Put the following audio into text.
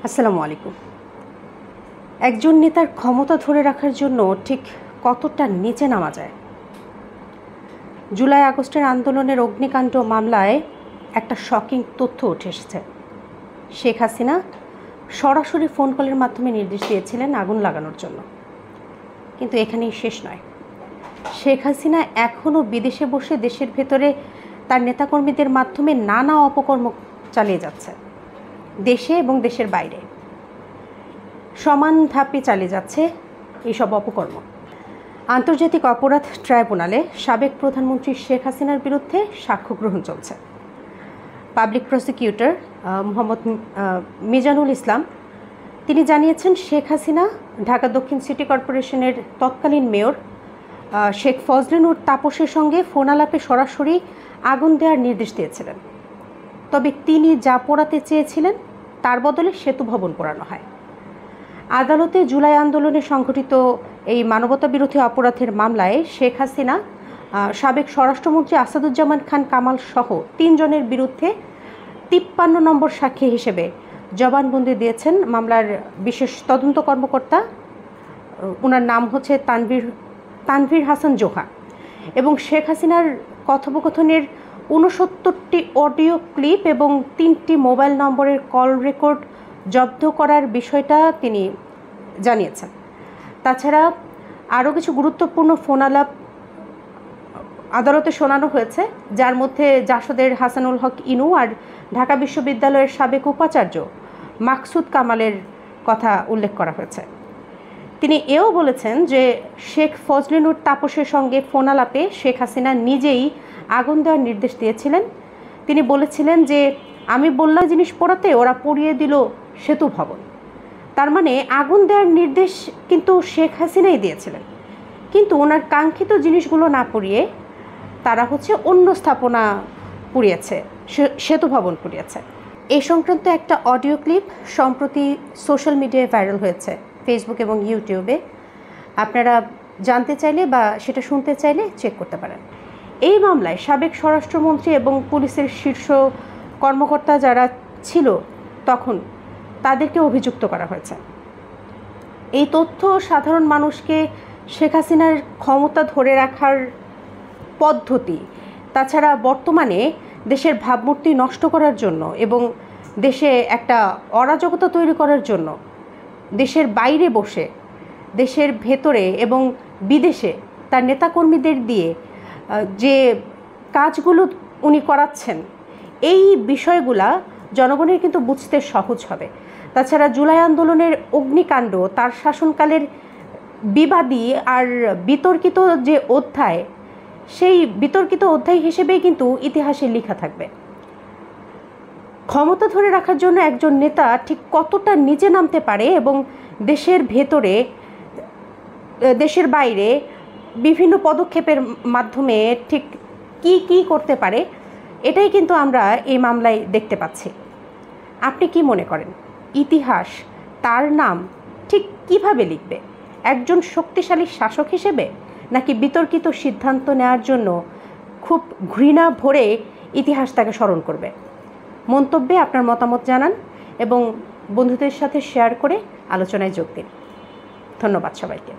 আসসালামু আলাইকুম। একজন নেতার ক্ষমতা ধরে রাখার জন্য ঠিক কতটা নিচে নামা যায়? জুলাই আগস্টের আন্দোলনের অগ্নিকাণ্ড মামলায় একটা শকিং তথ্য উঠে এসেছে। শেখ হাসিনা সরাসরি ফোন কলের মাধ্যমে নির্দেশ দিয়েছিলেন আগুন লাগানোর জন্য। কিন্তু এখানেই শেষ নয়। শেখ হাসিনা এখনও বিদেশে বসে দেশের ভেতরে তার নেতাকর্মীদের মাধ্যমে নানা অপকর্ম চালিয়ে যাচ্ছে। দেশে এবং দেশের বাইরে সমান ধাপে চালিয়ে যাচ্ছে এইসব অপকর্ম। আন্তর্জাতিক অপরাধ ট্রাইব্যুনালে সাবেক প্রধানমন্ত্রী শেখ হাসিনার বিরুদ্ধে সাক্ষ্য গ্রহণ চলছে। পাবলিক প্রসিকিউটর মোহাম্মদ মিজানুল ইসলাম তিনি জানিয়েছেন, শেখ হাসিনা ঢাকা দক্ষিণ সিটি কর্পোরেশনের তৎকালীন মেয়র শেখ ফজলে নূর তাপসের সঙ্গে ফোন আলাপে সরাসরি আগুন দেওয়ার নির্দেশ দিয়েছিলেন। তবে তিনি যা পোড়াতে চেয়েছিলেন তার বদলে সেতু ভবন পোড়ানো হয়। আদালতে জুলাই আন্দোলনে সংঘটিত এই মানবতাবিরোধী অপরাধের মামলায় শেখ হাসিনা, সাবেক স্বরাষ্ট্রমন্ত্রী আসাদুজ্জামান খান কামাল সহ 3 জনের বিরুদ্ধে 53 নম্বর সাক্ষী হিসেবে জবানবন্দি দিয়েছেন মামলার বিশেষ তদন্ত কর্মকর্তা। ওনার নাম হচ্ছে তানভীর হাসান জোহা। এবং শেখ হাসিনার কথোপকথনের 69টি অডিও ক্লিপ এবং 3টি মোবাইল নম্বরের কল রেকর্ড জব্দ করার বিষয়টা তিনি জানিয়েছেন। তাছাড়া আরও কিছু গুরুত্বপূর্ণ ফোন আলাপ আদালতে শোনানো হয়েছে, যার মধ্যে জাসদের হাসানুল হক ইনু আর ঢাকা বিশ্ববিদ্যালয়ের সাবেক উপাচার্য মাকসুদ কামালের কথা উল্লেখ করা হয়েছে। তিনি এও বলেছেন যে শেখ ফজলে নূর তাপসের সঙ্গে ফোন আলাপে শেখ হাসিনা নিজেই আগুন দেওয়ার নির্দেশ দিয়েছিলেন। তিনি বলেছিলেন যে আমি বললাম জিনিস পোড়াতে, ওরা পুড়িয়ে দিল সেতু ভবন। তার মানে আগুন দেওয়ার নির্দেশ কিন্তু শেখ হাসিনাই দিয়েছিলেন, কিন্তু ওনার কাঙ্ক্ষিত জিনিসগুলো না পুড়িয়ে তারা অন্য স্থাপনা পুড়িয়েছে, সেতু ভবন পুড়িয়েছে। এই সংক্রান্ত একটা অডিও ক্লিপ সম্প্রতি সোশ্যাল মিডিয়ায় ভাইরাল হয়েছে, ফেসবুক এবং ইউটিউবে। আপনারা জানতে চাইলে বা সেটা শুনতে চাইলে চেক করতে পারেন। এই মামলায় সাবেক স্বরাষ্ট্রমন্ত্রী এবং পুলিশের শীর্ষ কর্মকর্তা যারা ছিল তখন, তাদেরকে অভিযুক্ত করা হয়েছে। এই তথ্য সাধারণ মানুষকে শেখ হাসিনার ক্ষমতা ধরে রাখার পদ্ধতি, তাছাড়া বর্তমানে দেশের ভাবমূর্তি নষ্ট করার জন্য এবং দেশে একটা অরাজকতা তৈরি করার জন্য দেশের বাইরে বসে দেশের ভেতরে এবং বিদেশে তার নেতাকর্মীদের দিয়ে যে কাজগুলো উনি করাচ্ছেন, এই বিষয়গুলা জনগণের কিন্তু বুঝতে সহজ হবে। তাছাড়া জুলাই আন্দোলনের অগ্নিকাণ্ড তার শাসনকালের বিবাদী আর বিতর্কিত যে অধ্যায়, সেই বিতর্কিত অধ্যায় হিসেবেই কিন্তু ইতিহাসে লেখা থাকবে। ক্ষমতা ধরে রাখার জন্য একজন নেতা ঠিক কতটা নিচে নামতে পারে এবং দেশের ভেতরে দেশের বাইরে বিভিন্ন পদক্ষেপের মাধ্যমে ঠিক কি করতে পারে, এটাই কিন্তু আমরা এই মামলায় দেখতে পাচ্ছি। আপনি কি মনে করেন, ইতিহাস তার নাম ঠিক কিভাবে লিখবে? একজন শক্তিশালী শাসক হিসেবে, নাকি বিতর্কিত সিদ্ধান্ত নেওয়ার জন্য খুব ঘৃণা ভরে ইতিহাস তাকে স্মরণ করবে? মন্তব্যে আপনার মতামত জানান এবং বন্ধুদের সাথে শেয়ার করে আলোচনায় যোগ দিন। ধন্যবাদ সবাইকে।